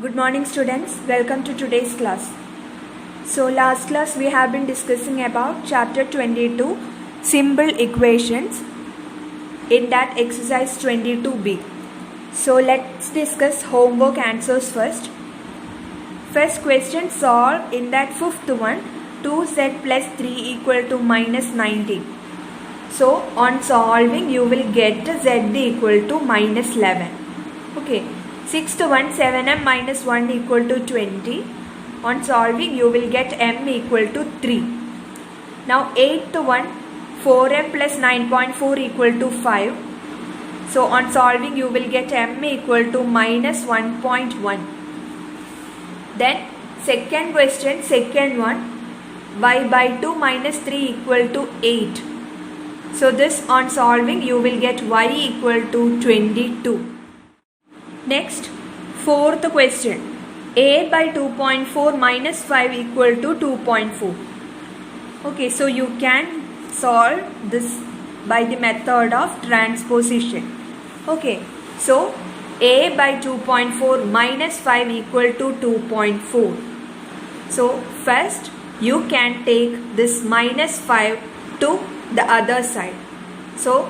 Good morning students, welcome to today's class. So last class we have been discussing about chapter 22 simple equations in that exercise 22b. So let's discuss homework answers first. First question, solve in that fifth one 2z plus 3 equal to minus 19. So on solving you will get z equal to minus 11. Okay. Sixth one 7m minus 1 equal to 20. On solving you will get m equal to 3. Now eighth one 4m plus 9.4 equal to 5. So on solving you will get m equal to minus 1.1. Then second question, second one y by 2 minus 3 equal to 8. So this on solving you will get y equal to 22. Next, fourth question, a by 2.4 minus 5 equal to 2.4. Okay, so you can solve this by the method of transposition. Okay, so a by 2.4 minus 5 equal to 2.4. So first you can take this minus 5 to the other side. So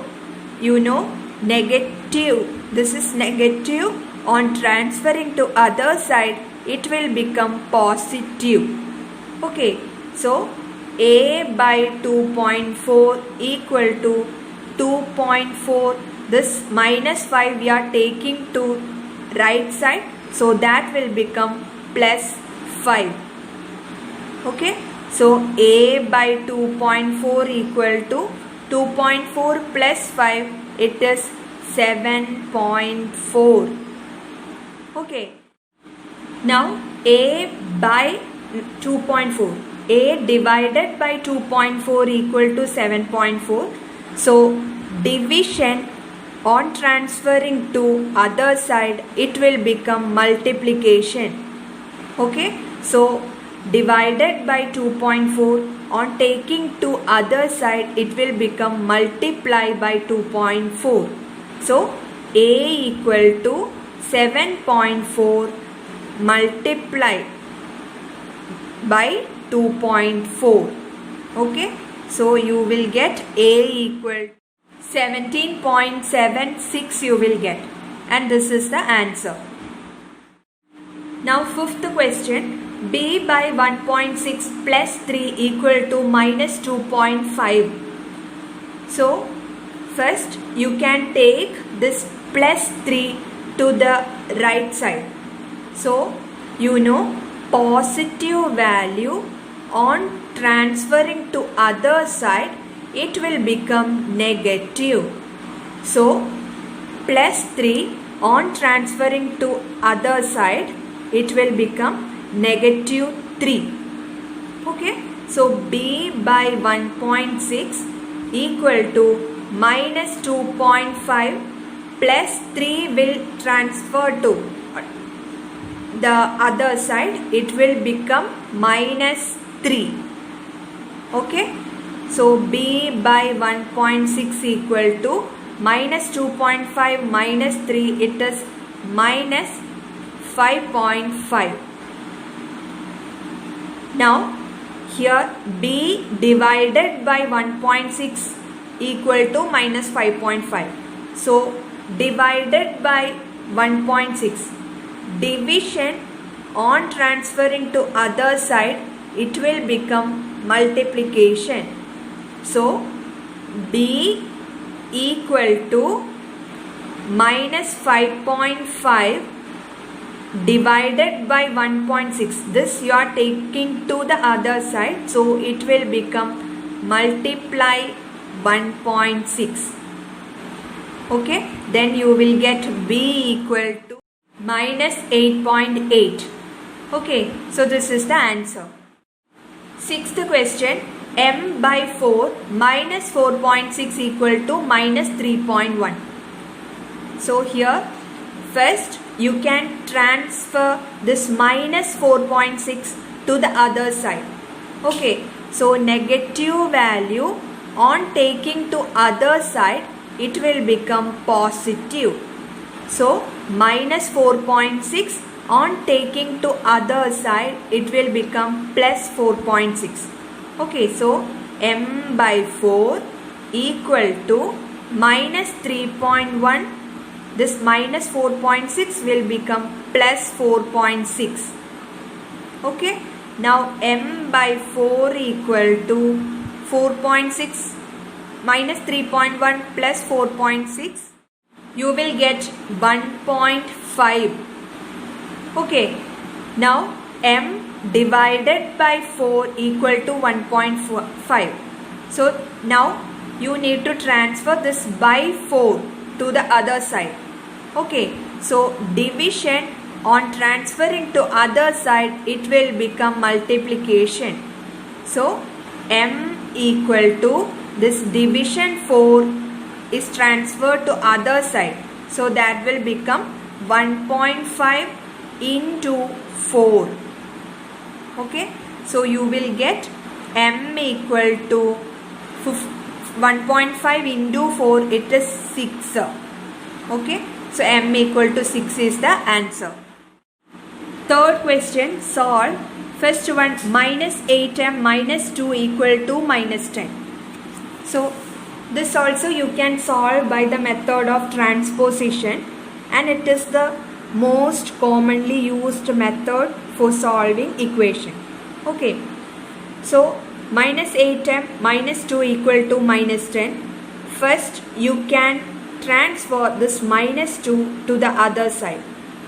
you know negative, this is negative. On transferring to other side it will become positive. Okay, so a by 2.4 equal to 2.4. This minus 5 we are taking to right side, so that will become plus 5. Okay, so a by 2.4 equal to 2.4 plus 5, it is 7.4. Okay, now a by 2.4, a divided by 2.4 equal to 7.4. So division on transferring to other side it will become multiplication. Okay, so divided by 2.4 on taking to other side it will become multiply by 2.4. So a equal to 7.4 multiplied by 2.4. Okay, so you will get a equal 17.76 you will get, and this is the answer. Now fifth question, b by 1.6 plus 3 equal to minus 2.5. So first you can take this plus 3 to the right side. So you know positive value on transferring to other side it will become negative. So plus 3 on transferring to other side it will become negative 3. Okay, so b by 1.6 equal to minus 2.5 plus 3 will transfer to the other side, it will become minus 3. Okay, so b by 1.6 equal to minus 2.5 minus 3, it is minus 5.5. Now here b divided by 1.6 equal to minus 5.5. So divided by 1.6, division on transferring to other side it will become multiplication. So b equal to minus 5.5 divided by 1.6, this you are taking to the other side, so it will become multiply 1.6. Okay, then you will get b equal to minus 8.8. Okay, so this is the answer. Sixth question, m by 4 minus 4.6 equal to minus 3.1. So here first you can transfer this minus 4.6 to the other side. Okay, so negative value on taking to other side it will become positive. So minus 4.6 On taking to other side, it will become plus 4.6. Okay, so m by 4 equal to minus 3.1. This minus 4.6 will become plus 4.6. Okay, now m by 4 equal to 4.6 minus 3.1 plus 4.6. You will get 1.5. Okay, now m divided by 4 equal to 1.5. So now you need to transfer this by 4 to the other side. Okay, so division on transferring to other side, it will become multiplication. So m equal to this division 4 is transferred to other side. So that will become 1.5 into 4. Okay, so you will get m equal to 1.5 into 4, it is 6. Okay, so m equal to 6 is the answer. Third question, solve. First one, minus 8m minus 2 equal to minus 10. So this also you can solve by the method of transposition, and it is the most commonly used method for solving equation. Okay, so minus 8m minus 2 equal to minus 10. First you can transfer this minus 2 to the other side.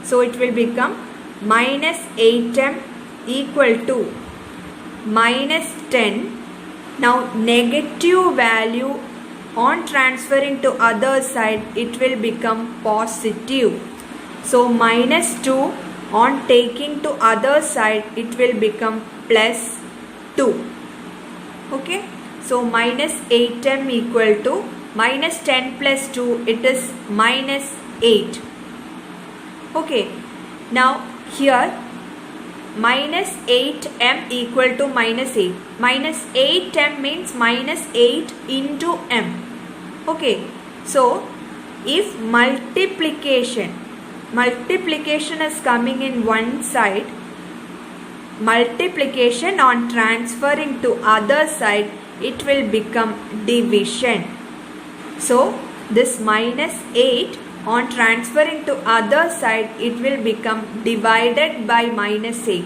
So it will become minus 8m equal to minus 10. Now negative value on transferring to other side, it will become positive. So minus 2 on taking to other side, it will become plus 2. Okay, so minus 8m equal to minus 10 plus 2, it is minus 8. Okay, now here minus 8m equal to minus 8. Minus 8m means minus 8 into m. Okay, so if multiplication is coming in one side, multiplication on transferring to other side, it will become division. So this minus 8 on transferring to other side, it will become divided by minus 8.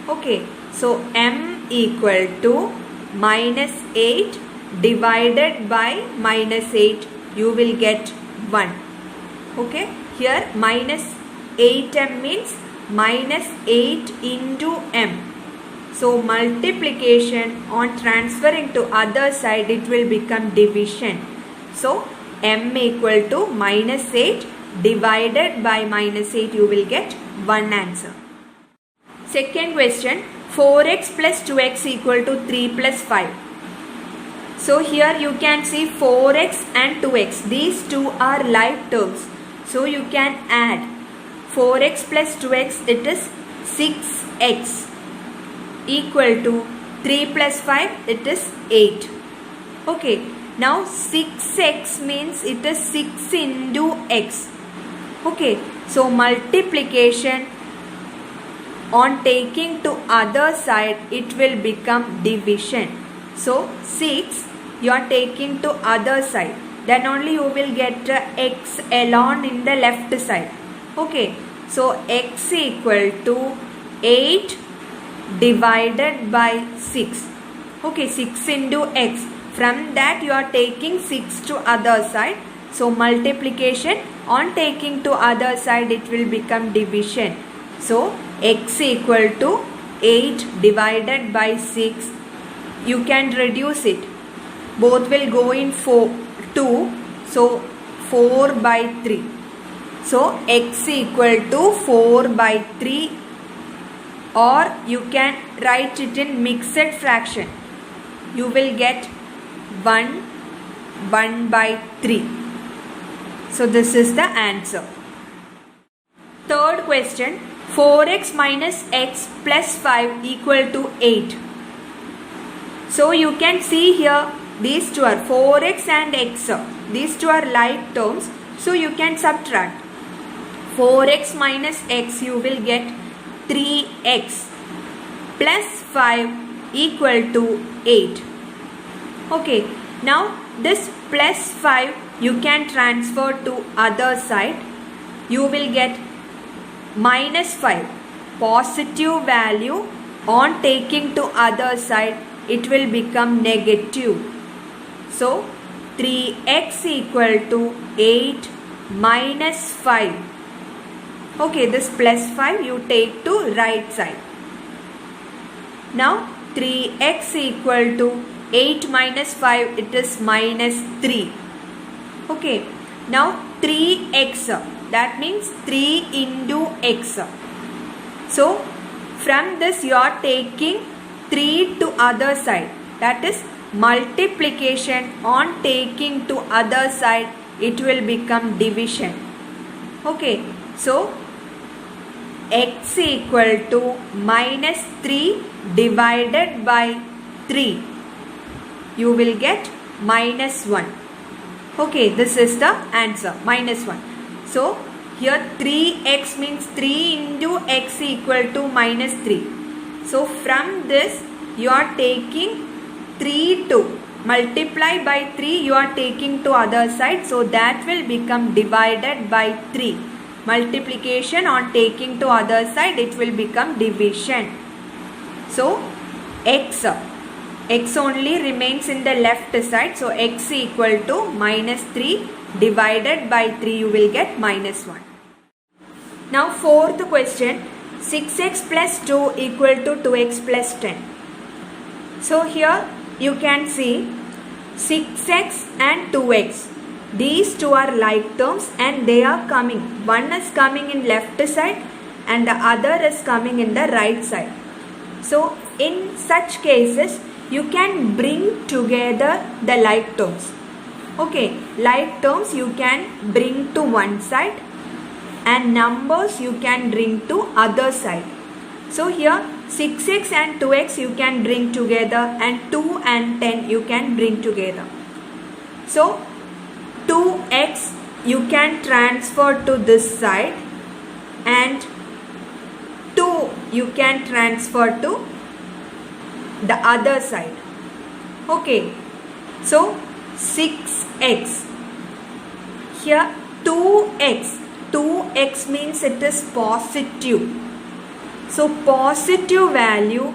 Okay, so m equal to minus 8 divided by minus 8, you will get 1. Okay, here minus 8m means minus 8 into m. So multiplication on transferring to other side, it will become division. So m equal to minus 8 divided by minus 8, you will get 1 answer. Second question, 4x plus 2x equal to 3 plus 5. So here you can see 4x and 2x. These two are like terms. So you can add 4x plus 2x, it is 6x equal to 3 plus 5, it is 8. Okay, now 6x means it is 6 into x. Okay, so multiplication on taking to other side, it will become division. So 6 you are taking to other side, then only you will get x alone in the left side. Okay, so x equal to 8 divided by 6. Okay, 6 into x. From that you are taking 6 to other side. So multiplication on taking to other side, it will become division. So x equal to 8 divided by 6. You can reduce it. Both will go in 2. So 4 by 3. So x equal to 4 by 3, or you can write it in mixed fraction. You will get 1 by 3. So this is the answer. Third question, 4x minus x plus 5 equal to 8. So you can see here these two are 4x and x. These two are like terms. So you can subtract. 4x minus x, you will get 3x plus 5 equal to 8. Okay, now this plus 5 you can transfer to other side. You will get minus 5. Positive value on taking to other side, it will become negative. So 3x equal to 8 minus 5. Okay, this plus 5 you take to right side. Now 3x equal to 8 minus 5, it is minus 3. Okay, now 3x, that means 3 into x. So from this you are taking 3 to other side, that is multiplication on taking to other side, it will become division. Okay, so x equal to minus 3 divided by 3, you will get minus 1. Okay, this is the answer, minus 1. So here 3x means 3 into x equal to minus 3. So from this you are taking 3 to multiply by 3, you are taking to other side, so that will become divided by 3. Multiplication on taking to other side, it will become division. So x only remains in the left side, so x equal to minus 3 divided by 3, you will get minus 1. Now fourth question, 6x plus 2 equal to 2x plus 10. So here you can see 6x and 2x. These two are like terms and they are coming. One is coming in left side and the other is coming in the right side. So in such cases, you can bring together the like terms. Okay, like terms you can bring to one side and numbers you can bring to other side. So here 6x and 2x you can bring together and 2 and 10 you can bring together. So 2x you can transfer to this side and 2 you can transfer to the other side. Okay, so 6x, here 2x means it is positive. So positive value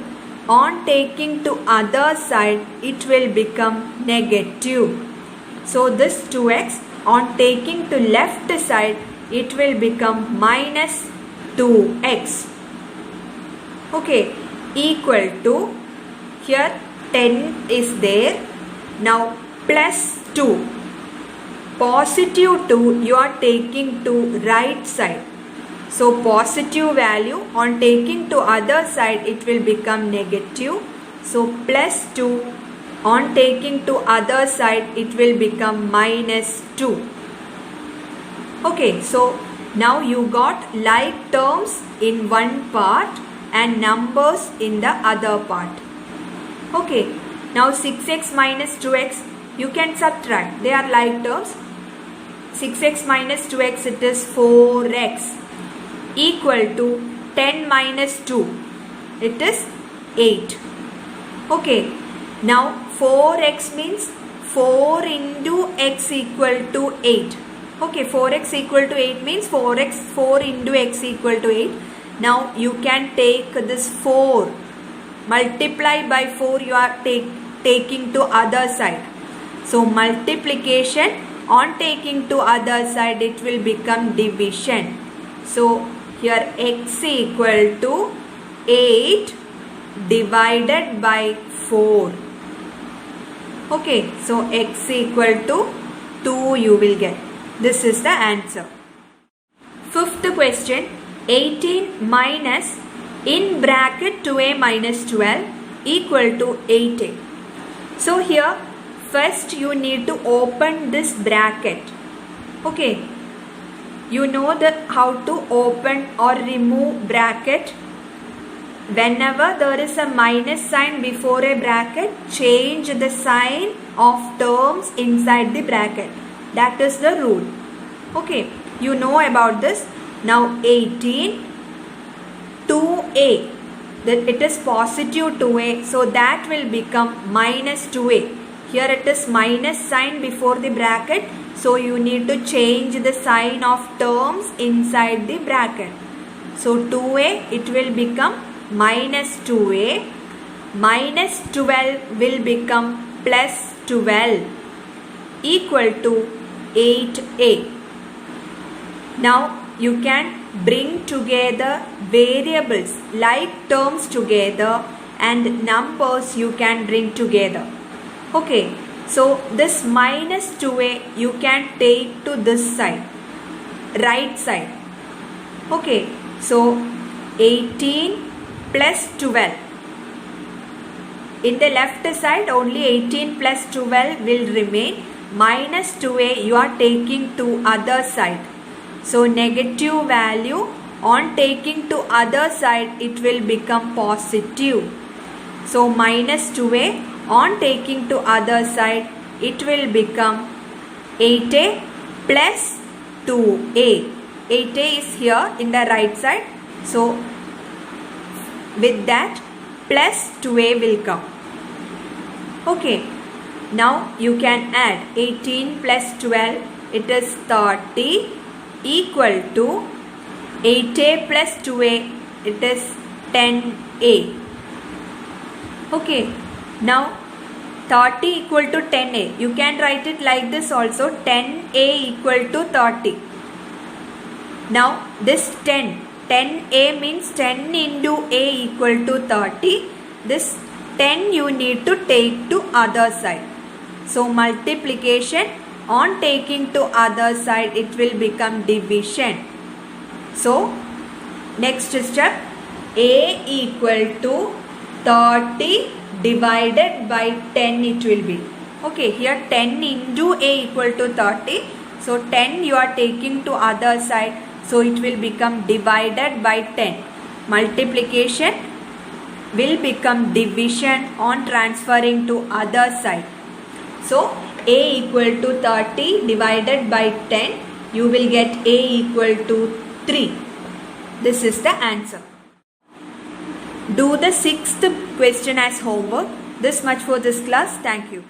on taking to other side, it will become negative. So this 2x on taking to left side, it will become minus 2x. Okay, equal to, here 10 is there. Now plus 2. Positive 2 you are taking to right side. So positive value on taking to other side, it will become negative. So plus 2 on taking to other side, it will become minus 2. Okay, so now you got like terms in one part and numbers in the other part. Okay, now 6x minus 2x you can subtract. They are like terms. 6x minus 2x, it is 4x equal to 10 minus 2, it is 8. Okay, now 4x means 4 into x equal to 8. Okay, 4x equal to 8 means 4 into x equal to 8. Now you can take this 4, multiply by 4, you are taking to other side. So multiplication on taking to other side, it will become division. So here x equal to 8 divided by 4. Okay, so x equal to 2 you will get. This is the answer. Fifth question, 18 minus in bracket 2a minus 12 equal to 8a. So here first you need to open this bracket. Okay, you know how to open or remove bracket. Whenever there is a minus sign before a bracket, change the sign of terms inside the bracket. That is the rule. Okay, you know about this. Now 18, 2a, that it is positive 2a, so that will become minus 2a. Here it is minus sign before the bracket, so you need to change the sign of terms inside the bracket. So 2a, it will become minus 2a, minus 12 will become plus 12 equal to 8a. Now you can bring together variables like terms together and numbers you can bring together. Okay, so this minus 2a you can take to this side, right side. Okay, so 18 plus 12. In the left side only 18 plus 12 will remain. Minus 2a you are taking to other side. So negative value on taking to other side, it will become positive. So minus 2a on taking to other side, it will become 8a plus 2a. 8a is here in the right side. So with that plus 2a will come. Okay. Now you can add 18 plus 12, it is 30 equal to 8a plus 2a, it is 10a. Okay, now 30 equal to 10a, you can write it like this also, 10a equal to 30. Now this 10a means 10 into a equal to 30. This 10 you need to take to other side. So multiplication on taking to other side, it will become division. So next step, a equal to 30 divided by 10 it will be. Okay, here 10 into a equal to 30. So 10 you are taking to other side. So it will become divided by 10. Multiplication will become division on transferring to other side. So a equal to 30 divided by 10, you will get a equal to 3. This is the answer. Do the 6th question as homework. This much for this class. Thank you.